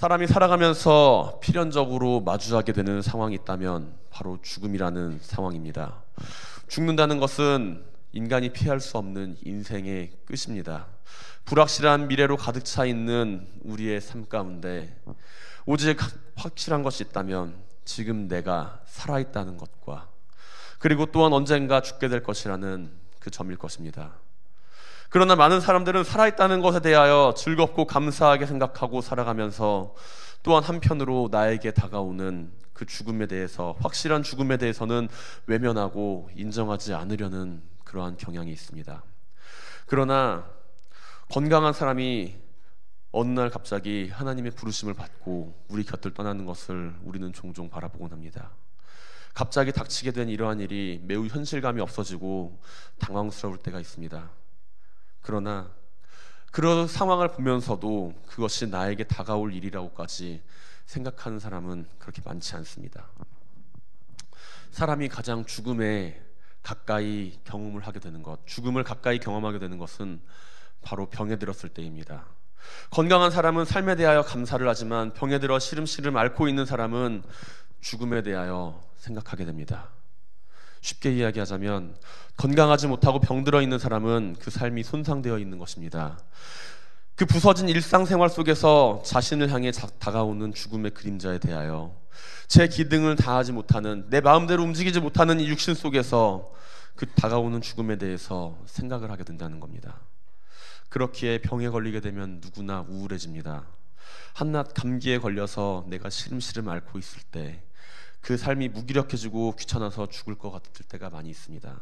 사람이 살아가면서 필연적으로 마주하게 되는 상황이 있다면 바로 죽음이라는 상황입니다. 죽는다는 것은 인간이 피할 수 없는 인생의 끝입니다. 불확실한 미래로 가득 차 있는 우리의 삶 가운데 오직 확실한 것이 있다면 지금 내가 살아있다는 것과 그리고 또한 언젠가 죽게 될 것이라는 그 점일 것입니다. 그러나 많은 사람들은 살아있다는 것에 대하여 즐겁고 감사하게 생각하고 살아가면서 또한 한편으로 나에게 다가오는 그 죽음에 대해서, 확실한 죽음에 대해서는 외면하고 인정하지 않으려는 그러한 경향이 있습니다. 그러나 건강한 사람이 어느 날 갑자기 하나님의 부르심을 받고 우리 곁을 떠나는 것을 우리는 종종 바라보곤 합니다. 갑자기 닥치게 된 이러한 일이 매우 현실감이 없어지고 당황스러울 때가 있습니다. 그러나 그런 상황을 보면서도 그것이 나에게 다가올 일이라고까지 생각하는 사람은 그렇게 많지 않습니다. 사람이 가장 죽음에 가까이 경험을 하게 되는 것, 죽음을 가까이 경험하게 되는 것은 바로 병에 들었을 때입니다. 건강한 사람은 삶에 대하여 감사를 하지만 병에 들어 시름시름 앓고 있는 사람은 죽음에 대하여 생각하게 됩니다. 쉽게 이야기하자면 건강하지 못하고 병들어 있는 사람은 그 삶이 손상되어 있는 것입니다. 그 부서진 일상생활 속에서 자신을 향해 다가오는 죽음의 그림자에 대하여 제 기능을 다하지 못하는, 내 마음대로 움직이지 못하는 이 육신 속에서 그 다가오는 죽음에 대해서 생각을 하게 된다는 겁니다. 그렇기에 병에 걸리게 되면 누구나 우울해집니다. 한낱 감기에 걸려서 내가 시름시름 앓고 있을 때 그 삶이 무기력해지고 귀찮아서 죽을 것 같을 때가 많이 있습니다.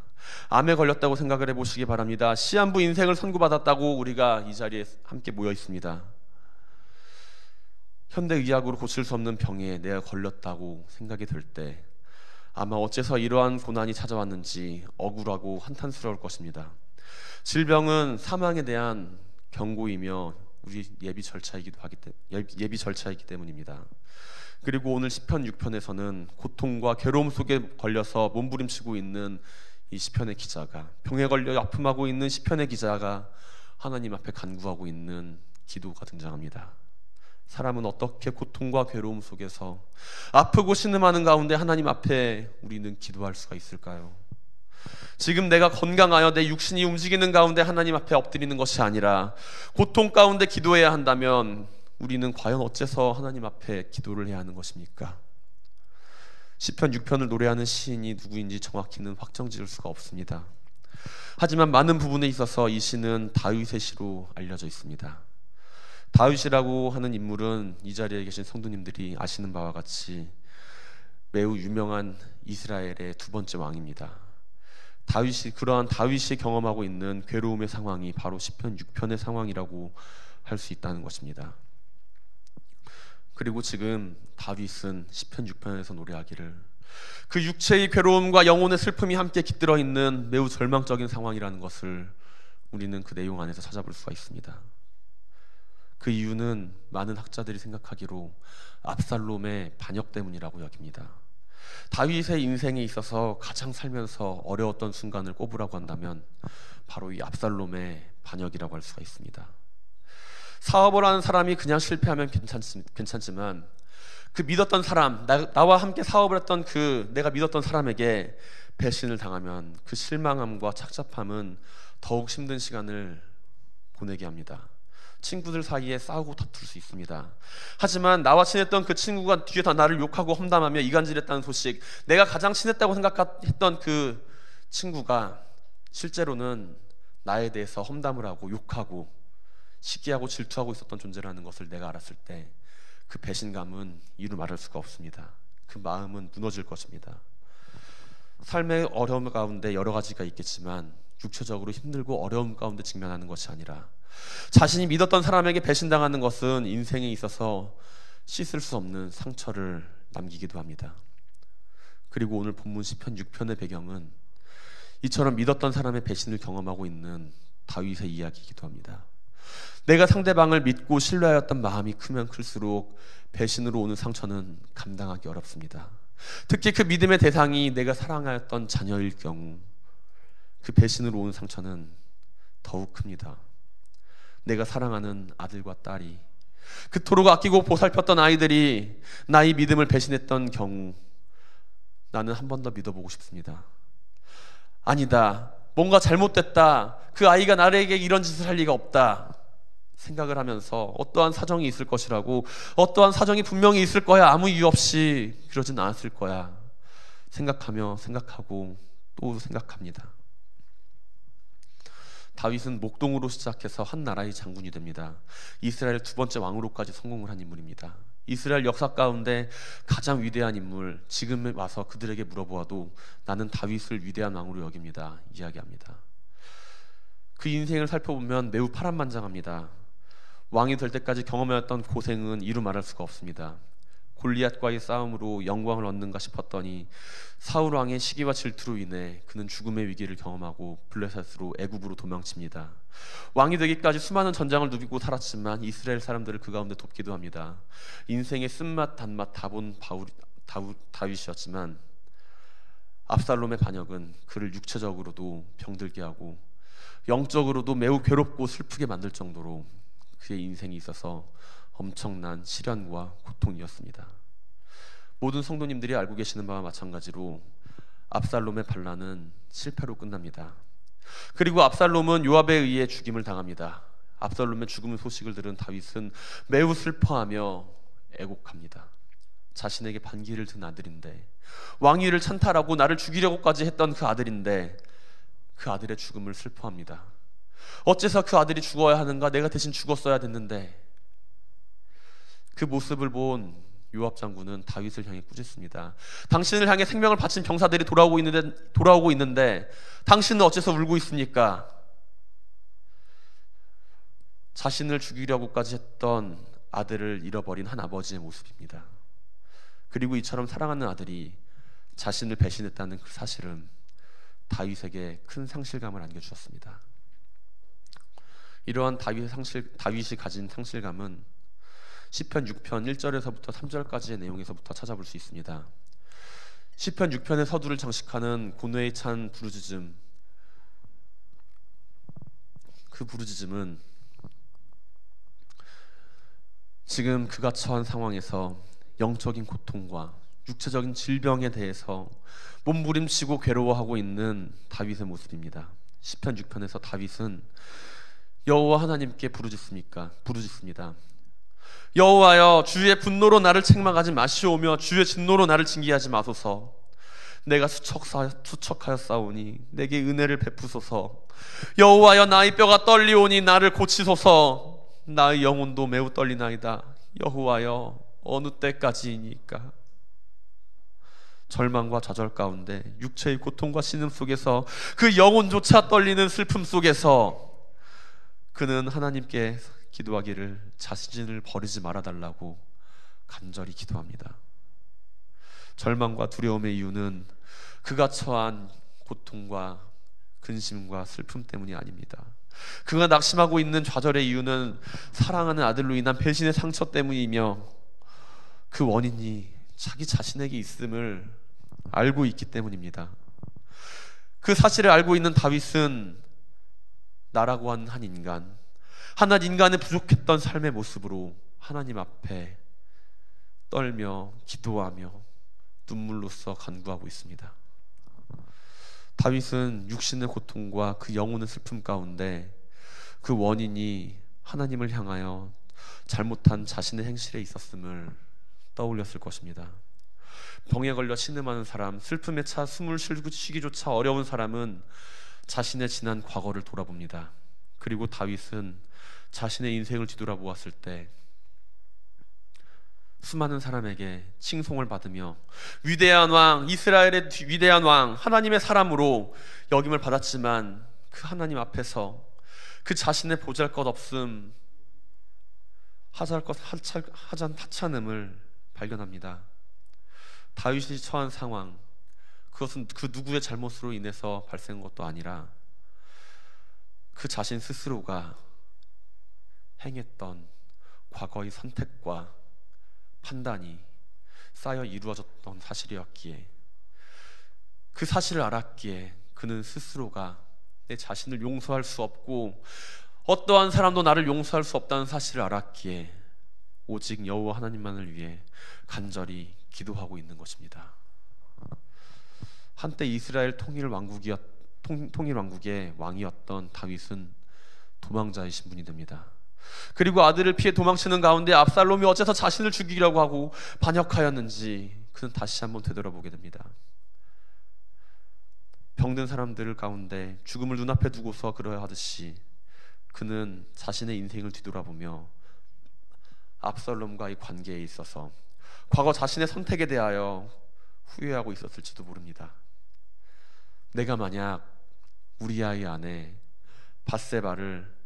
암에 걸렸다고 생각을 해보시기 바랍니다. 시한부 인생을 선고받았다고 우리가 이 자리에 함께 모여 있습니다. 현대의학으로 고칠 수 없는 병에 내가 걸렸다고 생각이 들 때 아마 어째서 이러한 고난이 찾아왔는지 억울하고 한탄스러울 것입니다. 질병은 사망에 대한 경고이며 우리 예비 절차이기 때문입니다. 그리고 오늘 시편 6편에서는 고통과 괴로움 속에 걸려서 몸부림치고 있는 이 시편의 기자가, 병에 걸려 아픔하고 있는 시편의 기자가 하나님 앞에 간구하고 있는 기도가 등장합니다. 사람은 어떻게 고통과 괴로움 속에서 아프고 신음하는 가운데 하나님 앞에 우리는 기도할 수가 있을까요? 지금 내가 건강하여 내 육신이 움직이는 가운데 하나님 앞에 엎드리는 것이 아니라 고통 가운데 기도해야 한다면 우리는 과연 어째서 하나님 앞에 기도를 해야 하는 것입니까? 시편 6편을 노래하는 시인이 누구인지 정확히는 확정 지을 수가 없습니다. 하지만 많은 부분에 있어서 이 시는 다윗의 시로 알려져 있습니다. 다윗이라고 하는 인물은 이 자리에 계신 성도님들이 아시는 바와 같이 매우 유명한 이스라엘의 두 번째 왕입니다. 그러한 다윗이 경험하고 있는 괴로움의 상황이 바로 시편 6편의 상황이라고 할 수 있다는 것입니다. 그리고 지금 다윗은 시편 6편에서 노래하기를 그 육체의 괴로움과 영혼의 슬픔이 함께 깃들어 있는 매우 절망적인 상황이라는 것을 우리는 그 내용 안에서 찾아볼 수가 있습니다. 그 이유는 많은 학자들이 생각하기로 압살롬의 반역 때문이라고 여깁니다. 다윗의 인생에 있어서 가장 살면서 어려웠던 순간을 꼽으라고 한다면 바로 이 압살롬의 반역이라고 할 수가 있습니다. 사업을 하는 사람이 그냥 실패하면 괜찮지만 그 믿었던 사람, 나와 함께 사업을 했던 내가 믿었던 사람에게 배신을 당하면 그 실망함과 착잡함은 더욱 힘든 시간을 보내게 합니다. 친구들 사이에 싸우고 다툴 수 있습니다. 하지만 나와 친했던 그 친구가 뒤에서 나를 욕하고 험담하며 이간질했다는 소식, 내가 가장 친했다고 생각했던 그 친구가 실제로는 나에 대해서 험담을 하고 욕하고 시기하고 질투하고 있었던 존재라는 것을 내가 알았을 때 그 배신감은 이루 말할 수가 없습니다. 그 마음은 무너질 것입니다. 삶의 어려움 가운데 여러 가지가 있겠지만 육체적으로 힘들고 어려움 가운데 직면하는 것이 아니라 자신이 믿었던 사람에게 배신당하는 것은 인생에 있어서 씻을 수 없는 상처를 남기기도 합니다. 그리고 오늘 본문 시편 6편의 배경은 이처럼 믿었던 사람의 배신을 경험하고 있는 다윗의 이야기이기도 합니다. 내가 상대방을 믿고 신뢰하였던 마음이 크면 클수록 배신으로 오는 상처는 감당하기 어렵습니다. 특히 그 믿음의 대상이 내가 사랑하였던 자녀일 경우 그 배신으로 오는 상처는 더욱 큽니다. 내가 사랑하는 아들과 딸이 그토록 아끼고 보살폈던 아이들이 나의 믿음을 배신했던 경우 나는 한 번 더 믿어보고 싶습니다. 아니다, 뭔가 잘못됐다, 그 아이가 나에게 이런 짓을 할 리가 없다 생각을 하면서 어떠한 사정이 있을 것이라고, 어떠한 사정이 분명히 있을 거야, 아무 이유 없이 그러진 않았을 거야 생각하고 또 생각합니다. 다윗은 목동으로 시작해서 한 나라의 장군이 됩니다. 이스라엘 두 번째 왕으로까지 성공을 한 인물입니다. 이스라엘 역사 가운데 가장 위대한 인물, 지금 와서 그들에게 물어보아도 나는 다윗을 위대한 왕으로 여깁니다 이야기합니다. 그 인생을 살펴보면 매우 파란만장합니다. 왕이 될 때까지 경험해왔던 고생은 이루 말할 수가 없습니다. 골리앗과의 싸움으로 영광을 얻는가 싶었더니 사울 왕의 시기와 질투로 인해 그는 죽음의 위기를 경험하고 블레셋으로 애굽으로 도망칩니다. 왕이 되기까지 수많은 전장을 누비고 살았지만 이스라엘 사람들을 그 가운데 돕기도 합니다. 인생의 쓴맛 단맛 다 본 다윗이었지만 압살롬의 반역은 그를 육체적으로도 병들게 하고 영적으로도 매우 괴롭고 슬프게 만들 정도로 그의 인생이 있어서 엄청난 시련과 고통이었습니다. 모든 성도님들이 알고 계시는 바와 마찬가지로 압살롬의 반란은 실패로 끝납니다. 그리고 압살롬은 요압에 의해 죽임을 당합니다. 압살롬의 죽음 소식을 들은 다윗은 매우 슬퍼하며 애곡합니다. 자신에게 반기를 든 아들인데, 왕위를 찬탈하고 나를 죽이려고까지 했던 그 아들인데 그 아들의 죽음을 슬퍼합니다. 어째서 그 아들이 죽어야 하는가? 내가 대신 죽었어야 됐는데. 그 모습을 본 요압 장군은 다윗을 향해 꾸짖습니다. 당신을 향해 생명을 바친 병사들이 돌아오고 있는데 당신은 어째서 울고 있습니까? 자신을 죽이려고까지 했던 아들을 잃어버린 한 아버지의 모습입니다. 그리고 이처럼 사랑하는 아들이 자신을 배신했다는 그 사실은 다윗에게 큰 상실감을 안겨주었습니다. 이러한 다윗이 가진 상실감은 시편 6편 1절에서부터 3절까지의 내용에서부터 찾아볼 수 있습니다. 시편 6편의 서두를 장식하는 고뇌에 찬 부르짖음, 그 부르짖음은 지금 그가 처한 상황에서 영적인 고통과 육체적인 질병에 대해서 몸부림치고 괴로워하고 있는 다윗의 모습입니다. 시편 6편에서 다윗은 여호와 하나님께 부르짖습니다. 여호와여, 주의 분노로 나를 책망하지 마시오며 주의 진노로 나를 징계하지 마소서. 내가 수척하였사오니 내게 은혜를 베푸소서. 여호와여, 나의 뼈가 떨리오니 나를 고치소서. 나의 영혼도 매우 떨리나이다. 여호와여, 어느 때까지이니까. 절망과 좌절 가운데 육체의 고통과 신음 속에서 그 영혼조차 떨리는 슬픔 속에서 그는 하나님께 기도하기를 자신을 버리지 말아달라고 간절히 기도합니다. 절망과 두려움의 이유는 그가 처한 고통과 근심과 슬픔 때문이 아닙니다. 그가 낙심하고 있는 좌절의 이유는 사랑하는 아들로 인한 배신의 상처 때문이며 그 원인이 자기 자신에게 있음을 알고 있기 때문입니다. 그 사실을 알고 있는 다윗은 나라고 하는 한 인간의 부족했던 삶의 모습으로 하나님 앞에 떨며 기도하며 눈물로써 간구하고 있습니다. 다윗은 육신의 고통과 그 영혼의 슬픔 가운데 그 원인이 하나님을 향하여 잘못한 자신의 행실에 있었음을 떠올렸을 것입니다. 병에 걸려 신음하는 사람, 슬픔에 차 숨을 쉬기조차 어려운 사람은 자신의 지난 과거를 돌아봅니다. 그리고 다윗은 자신의 인생을 뒤돌아보았을 때 수많은 사람에게 칭송을 받으며 위대한 왕, 이스라엘의 위대한 왕, 하나님의 사람으로 여김을 받았지만 그 하나님 앞에서 그 자신의 보잘것없음, 하찮음을 발견합니다. 다윗이 처한 상황, 그것은 그 누구의 잘못으로 인해서 발생한 것도 아니라 그 자신 스스로가 행했던 과거의 선택과 판단이 쌓여 이루어졌던 사실이었기에, 그 사실을 알았기에 그는 스스로가 내 자신을 용서할 수 없고 어떠한 사람도 나를 용서할 수 없다는 사실을 알았기에 오직 여호와 하나님만을 위해 간절히 기도하고 있는 것입니다. 한때 이스라엘 통일 왕국의 왕이었던 다윗은 도망자이신 분이 됩니다. 그리고 아들을 피해 도망치는 가운데 압살롬이 어째서 자신을 죽이려고 하고 반역하였는지 그는 다시 한번 되돌아보게 됩니다. 병든 사람들 가운데 죽음을 눈앞에 두고서 그러야 하듯이 그는 자신의 인생을 뒤돌아보며 압살롬과의 관계에 있어서 과거 자신의 선택에 대하여 후회하고 있었을지도 모릅니다. 내가 만약 우리아의 아내 밧세바를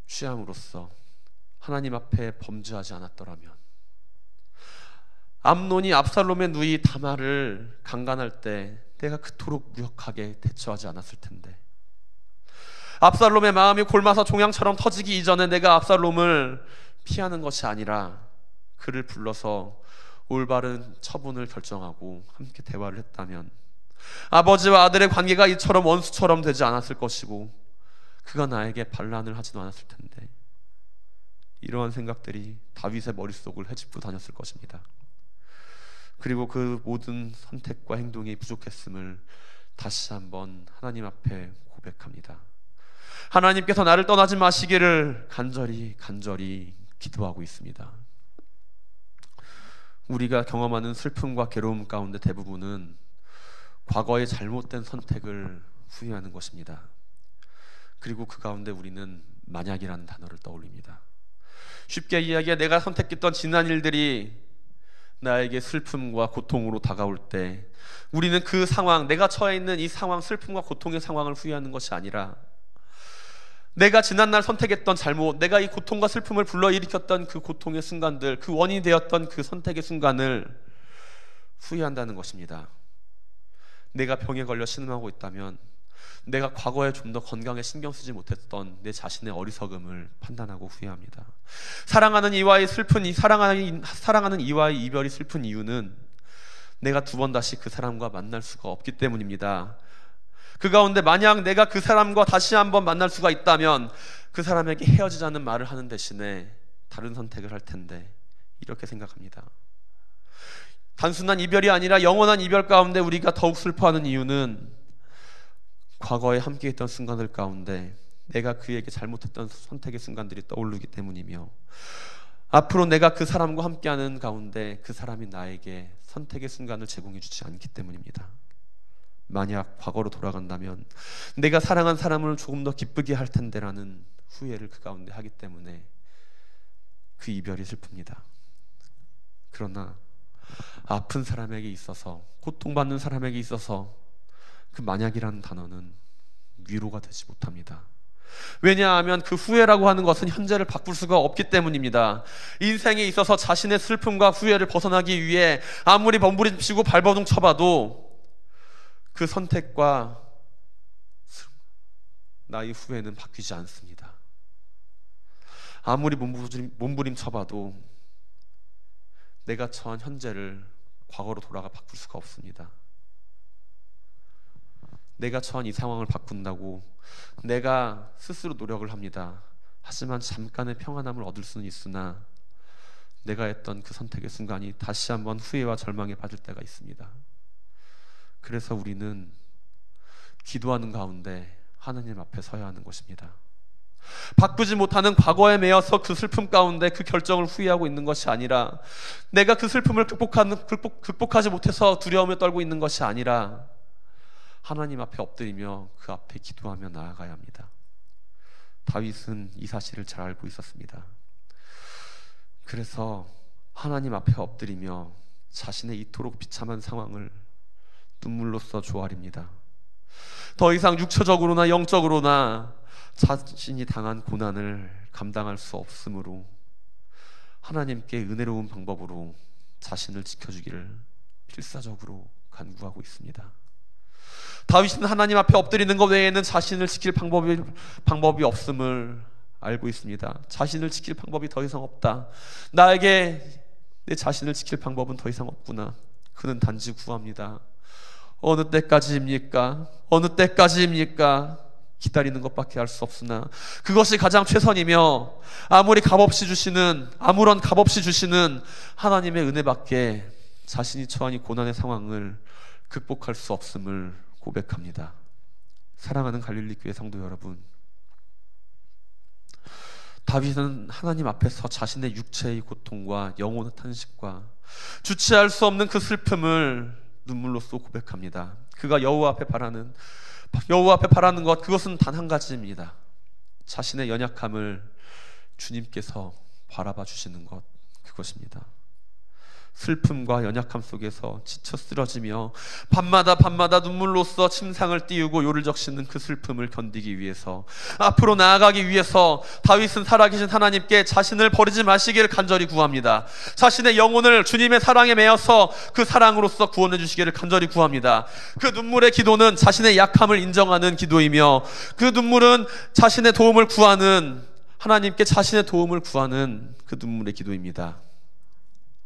취함으로써 하나님 앞에 범죄하지 않았더라면, 암논이 압살롬의 누이 다말을 강간할 때 내가 그토록 무력하게 대처하지 않았을 텐데, 압살롬의 마음이 골마서 종양처럼 터지기 이전에 내가 압살롬을 피하는 것이 아니라 그를 불러서 올바른 처분을 결정하고 함께 대화를 했다면 아버지와 아들의 관계가 이처럼 원수처럼 되지 않았을 것이고 그가 나에게 반란을 하지도 않았을 텐데, 이러한 생각들이 다윗의 머릿속을 헤집고 다녔을 것입니다. 그리고 그 모든 선택과 행동이 부족했음을 다시 한번 하나님 앞에 고백합니다. 하나님께서 나를 떠나지 마시기를 간절히 기도하고 있습니다. 우리가 경험하는 슬픔과 괴로움 가운데 대부분은 과거의 잘못된 선택을 후회하는 것입니다. 그리고 그 가운데 우리는 만약이라는 단어를 떠올립니다. 쉽게 이야기해 내가 선택했던 지난 일들이 나에게 슬픔과 고통으로 다가올 때 우리는 그 상황, 내가 처해 있는 이 상황, 슬픔과 고통의 상황을 후회하는 것이 아니라 내가 지난날 선택했던 잘못, 내가 이 고통과 슬픔을 불러일으켰던 그 고통의 순간들, 그 원인이 되었던 그 선택의 순간을 후회한다는 것입니다. 내가 병에 걸려 신음하고 있다면 내가 과거에 좀 더 건강에 신경 쓰지 못했던 내 자신의 어리석음을 판단하고 후회합니다. 사랑하는 이와의 이별이 슬픈 이유는 내가 두 번 다시 그 사람과 만날 수가 없기 때문입니다. 그 가운데 만약 내가 그 사람과 다시 한번 만날 수가 있다면 그 사람에게 헤어지자는 말을 하는 대신에 다른 선택을 할 텐데, 이렇게 생각합니다. 단순한 이별이 아니라 영원한 이별 가운데 우리가 더욱 슬퍼하는 이유는 과거에 함께했던 순간들 가운데 내가 그에게 잘못했던 선택의 순간들이 떠오르기 때문이며, 앞으로 내가 그 사람과 함께하는 가운데 그 사람이 나에게 선택의 순간을 제공해 주지 않기 때문입니다. 만약 과거로 돌아간다면 내가 사랑한 사람을 조금 더 기쁘게 할 텐데라는 후회를 그 가운데 하기 때문에 그 이별이 슬픕니다. 그러나 아픈 사람에게 있어서, 고통받는 사람에게 있어서 그 만약이라는 단어는 위로가 되지 못합니다. 왜냐하면 그 후회라고 하는 것은 현재를 바꿀 수가 없기 때문입니다. 인생에 있어서 자신의 슬픔과 후회를 벗어나기 위해 아무리 몸부림치고 발버둥 쳐봐도 그 선택과 나의 후회는 바뀌지 않습니다. 아무리 몸부림 쳐봐도 내가 처한 현재를 과거로 돌아가 바꿀 수가 없습니다. 내가 처한 이 상황을 바꾼다고 내가 스스로 노력을 합니다. 하지만 잠깐의 평안함을 얻을 수는 있으나 내가 했던 그 선택의 순간이 다시 한번 후회와 절망에 빠질 때가 있습니다. 그래서 우리는 기도하는 가운데 하나님 앞에 서야 하는 것입니다. 바꾸지 못하는 과거에 매여서 그 슬픔 가운데 그 결정을 후회하고 있는 것이 아니라, 내가 그 슬픔을 극복하지 못해서 두려움에 떨고 있는 것이 아니라 하나님 앞에 엎드리며 그 앞에 기도하며 나아가야 합니다. 다윗은 이 사실을 잘 알고 있었습니다. 그래서 하나님 앞에 엎드리며 자신의 이토록 비참한 상황을 눈물로써 조아립니다. 더 이상 육체적으로나 영적으로나 자신이 당한 고난을 감당할 수 없으므로 하나님께 은혜로운 방법으로 자신을 지켜주기를 필사적으로 간구하고 있습니다. 다윗은 하나님 앞에 엎드리는 것 외에는 자신을 지킬 방법이 없음을 알고 있습니다. 자신을 지킬 방법이 더 이상 없다. 나에게 내 자신을 지킬 방법은 더 이상 없구나. 그는 단지 구합니다. 어느 때까지입니까? 어느 때까지입니까? 기다리는 것밖에 할 수 없으나 그것이 가장 최선이며 아무런 값없이 주시는 하나님의 은혜밖에 자신이 처한 이 고난의 상황을 극복할 수 없음을 고백합니다. 사랑하는 갈릴리 교회 성도 여러분, 다윗은 하나님 앞에서 자신의 육체의 고통과 영혼의 탄식과 주체할 수 없는 그 슬픔을 눈물로써 고백합니다. 그가 여호와 앞에 바라는 것, 그것은 단 한 가지입니다. 자신의 연약함을 주님께서 바라봐 주시는 것, 그것입니다. 슬픔과 연약함 속에서 지쳐 쓰러지며 밤마다 눈물로써 침상을 띄우고 요를 적시는 그 슬픔을 견디기 위해서, 앞으로 나아가기 위해서 다윗은 살아계신 하나님께 자신을 버리지 마시기를 간절히 구합니다. 자신의 영혼을 주님의 사랑에 매어서 그 사랑으로서 구원해 주시기를 간절히 구합니다. 그 눈물의 기도는 자신의 약함을 인정하는 기도이며, 그 눈물은 자신의 도움을 구하는, 하나님께 자신의 도움을 구하는 그 눈물의 기도입니다.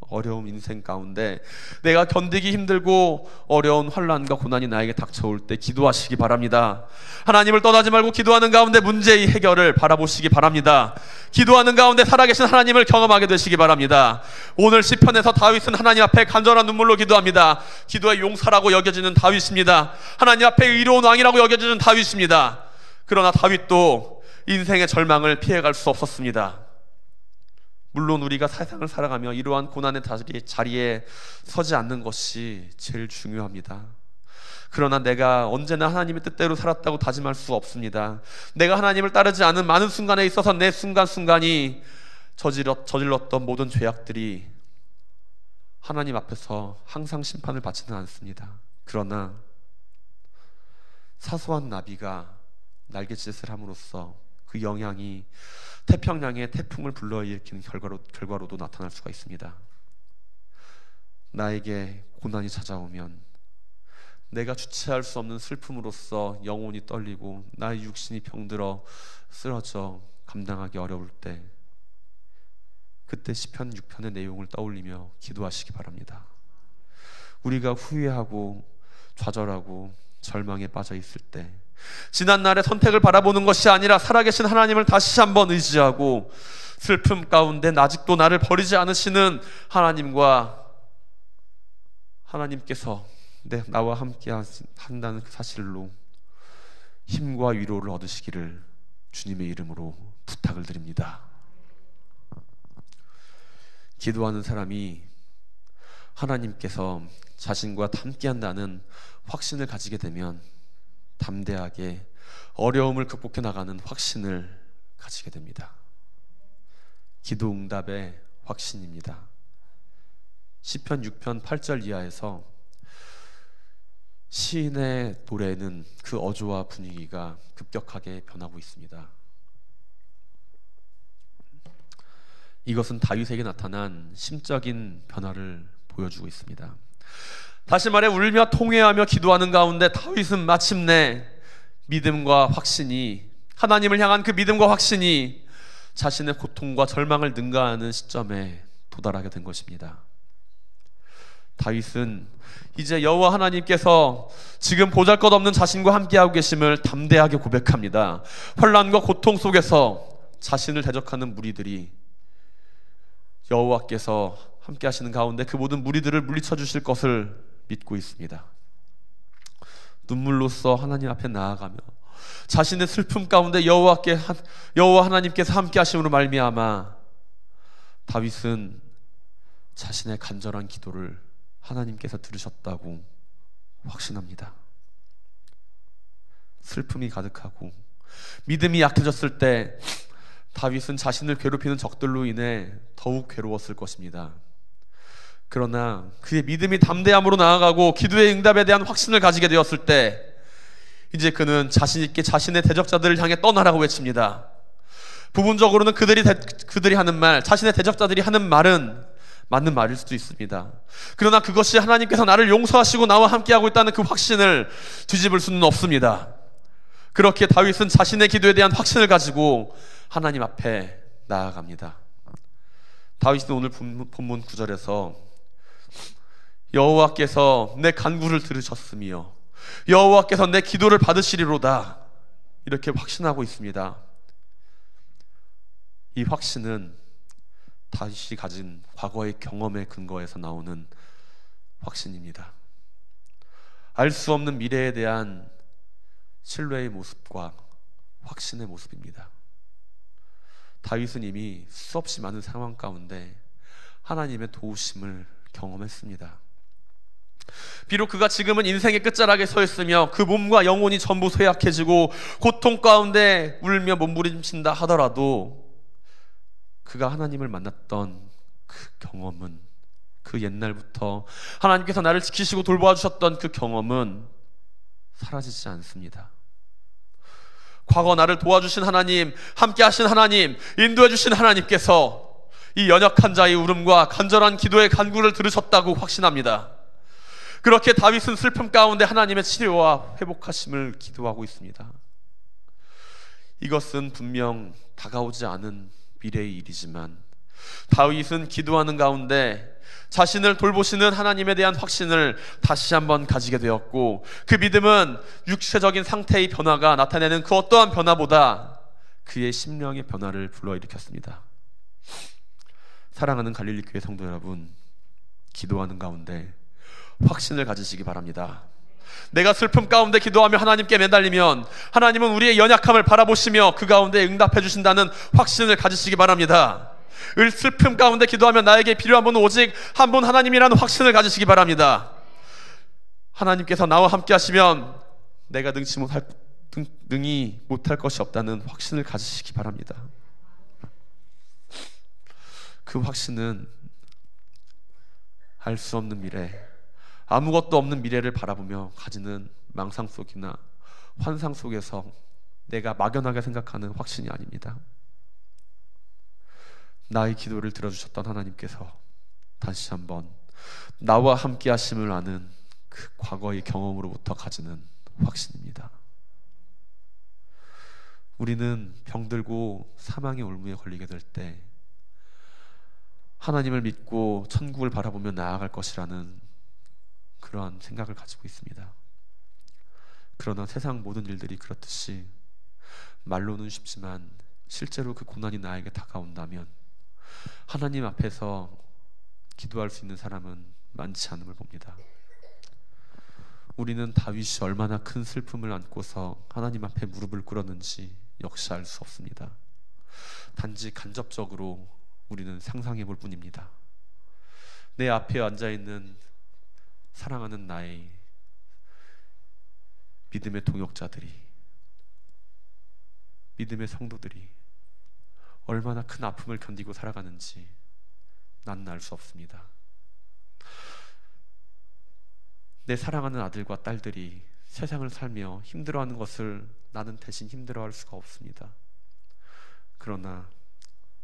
어려운 인생 가운데 내가 견디기 힘들고 어려운 환난과 고난이 나에게 닥쳐올 때 기도하시기 바랍니다. 하나님을 떠나지 말고 기도하는 가운데 문제의 해결을 바라보시기 바랍니다. 기도하는 가운데 살아계신 하나님을 경험하게 되시기 바랍니다. 오늘 시편에서 다윗은 하나님 앞에 간절한 눈물로 기도합니다. 기도의 용사라고 여겨지는 다윗입니다. 하나님 앞에 의로운 왕이라고 여겨지는 다윗입니다. 그러나 다윗도 인생의 절망을 피해갈 수 없었습니다. 물론 우리가 세상을 살아가며 이러한 고난의 자리에 서지 않는 것이 제일 중요합니다. 그러나 내가 언제나 하나님의 뜻대로 살았다고 다짐할 수 없습니다. 내가 하나님을 따르지 않은 많은 순간에 있어서 내 순간순간이 저질렀던 모든 죄악들이 하나님 앞에서 항상 심판을 받지는 않습니다. 그러나 사소한 나비가 날갯짓을 함으로써 그 영향이 태평양에 태풍을 불러일으키는 결과로도 나타날 수가 있습니다. 나에게 고난이 찾아오면 내가 주체할 수 없는 슬픔으로써 영혼이 떨리고 나의 육신이 병들어 쓰러져 감당하기 어려울 때, 그때 시편 6편의 내용을 떠올리며 기도하시기 바랍니다. 우리가 후회하고 좌절하고 절망에 빠져 있을 때, 지난날의 선택을 바라보는 것이 아니라 살아계신 하나님을 다시 한번 의지하고 슬픔 가운데 아직도 나를 버리지 않으시는 하나님께서 나와 함께 한다는 그 사실로 힘과 위로를 얻으시기를 주님의 이름으로 부탁을 드립니다. 기도하는 사람이 하나님께서 자신과 함께 한다는 확신을 가지게 되면 담대하게 어려움을 극복해 나가는 확신을 가지게 됩니다. 기도 응답의 확신입니다. 시편 6편 8절 이하에서 시인의 노래는 그 어조와 분위기가 급격하게 변하고 있습니다. 이것은 다윗에게 나타난 심적인 변화를 보여주고 있습니다. 다시 말해 울며 통회하며 기도하는 가운데 다윗은 마침내 믿음과 확신이, 하나님을 향한 그 믿음과 확신이 자신의 고통과 절망을 능가하는 시점에 도달하게 된 것입니다. 다윗은 이제 여호와 하나님께서 지금 보잘것없는 자신과 함께하고 계심을 담대하게 고백합니다. 환난과 고통 속에서 자신을 대적하는 무리들이 여호와께서 함께 하시는 가운데 그 모든 무리들을 물리쳐 주실 것을 믿고 있습니다. 눈물로써 하나님 앞에 나아가며 자신의 슬픔 가운데 여호와 하나님께서 함께 하심으로 말미암아 다윗은 자신의 간절한 기도를 하나님께서 들으셨다고 확신합니다. 슬픔이 가득하고 믿음이 약해졌을 때 다윗은 자신을 괴롭히는 적들로 인해 더욱 괴로웠을 것입니다. 그러나 그의 믿음이 담대함으로 나아가고 기도의 응답에 대한 확신을 가지게 되었을 때 이제 그는 자신 있게 자신의 대적자들을 향해 떠나라고 외칩니다. 부분적으로는 그들이 하는 말, 자신의 대적자들이 하는 말은 맞는 말일 수도 있습니다. 그러나 그것이 하나님께서 나를 용서하시고 나와 함께하고 있다는 그 확신을 뒤집을 수는 없습니다. 그렇게 다윗은 자신의 기도에 대한 확신을 가지고 하나님 앞에 나아갑니다. 다윗은 오늘 본문 9절에서 여호와께서 내 간구를 들으셨으며 여호와께서 내 기도를 받으시리로다, 이렇게 확신하고 있습니다. 이 확신은 다윗이 가진 과거의 경험의 근거에서 나오는 확신입니다. 알 수 없는 미래에 대한 신뢰의 모습과 확신의 모습입니다. 다윗은 이미 수없이 많은 상황 가운데 하나님의 도우심을 경험했습니다. 비록 그가 지금은 인생의 끝자락에 서 있으며 그 몸과 영혼이 전부 쇠약해지고 고통 가운데 울며 몸부림친다 하더라도 그가 하나님을 만났던 그 경험은, 그 옛날부터 하나님께서 나를 지키시고 돌보아 주셨던 그 경험은 사라지지 않습니다. 과거 나를 도와주신 하나님, 함께 하신 하나님, 인도해 주신 하나님께서 이 연약한 자의 울음과 간절한 기도의 간구를 들으셨다고 확신합니다. 그렇게 다윗은 슬픔 가운데 하나님의 치료와 회복하심을 기도하고 있습니다. 이것은 분명 다가오지 않은 미래의 일이지만 다윗은 기도하는 가운데 자신을 돌보시는 하나님에 대한 확신을 다시 한번 가지게 되었고, 그 믿음은 육체적인 상태의 변화가 나타내는 그 어떠한 변화보다 그의 심령의 변화를 불러일으켰습니다. 사랑하는 갈릴리 교회 성도 여러분, 기도하는 가운데 확신을 가지시기 바랍니다. 내가 슬픔 가운데 기도하며 하나님께 매달리면 하나님은 우리의 연약함을 바라보시며 그 가운데 응답해 주신다는 확신을 가지시기 바랍니다. 슬픔 가운데 기도하면 나에게 필요한 분은 오직 한 분 하나님이라는 확신을 가지시기 바랍니다. 하나님께서 나와 함께 하시면 내가 능히 못할 것이 없다는 확신을 가지시기 바랍니다. 그 확신은 알 수 없는 미래, 아무것도 없는 미래를 바라보며 가지는 망상 속이나 환상 속에서 내가 막연하게 생각하는 확신이 아닙니다. 나의 기도를 들어주셨던 하나님께서 다시 한번 나와 함께 하심을 아는 그 과거의 경험으로부터 가지는 확신입니다. 우리는 병들고 사망의 올무에 걸리게 될 때 하나님을 믿고 천국을 바라보며 나아갈 것이라는 그러한 생각을 가지고 있습니다. 그러나 세상 모든 일들이 그렇듯이 말로는 쉽지만 실제로 그 고난이 나에게 다가온다면 하나님 앞에서 기도할 수 있는 사람은 많지 않음을 봅니다. 우리는 다윗이 얼마나 큰 슬픔을 안고서 하나님 앞에 무릎을 꿇었는지 역시 알 수 없습니다. 단지 간접적으로 우리는 상상해 볼 뿐입니다. 내 앞에 앉아있는 사랑하는 나의 믿음의 동역자들이, 믿음의 성도들이 얼마나 큰 아픔을 견디고 살아가는지 나는 알 수 없습니다. 내 사랑하는 아들과 딸들이 세상을 살며 힘들어하는 것을 나는 대신 힘들어할 수가 없습니다. 그러나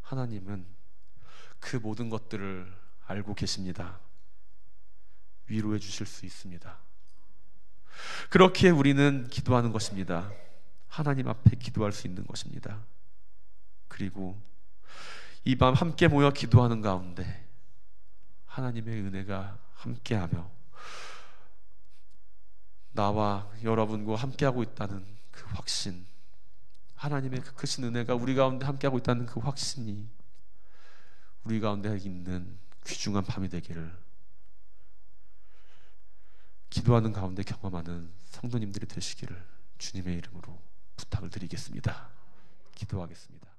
하나님은 그 모든 것들을 알고 계십니다. 위로해 주실 수 있습니다. 그렇기에 우리는 기도하는 것입니다. 하나님 앞에 기도할 수 있는 것입니다. 그리고 이 밤 함께 모여 기도하는 가운데 하나님의 은혜가 함께하며 나와 여러분과 함께하고 있다는 그 확신, 하나님의 그 크신 은혜가 우리 가운데 함께하고 있다는 그 확신이 우리 가운데 있는 귀중한 밤이 되기를 기도하는 가운데 경험하는 성도님들이 되시기를 주님의 이름으로 부탁을 드리겠습니다. 기도하겠습니다.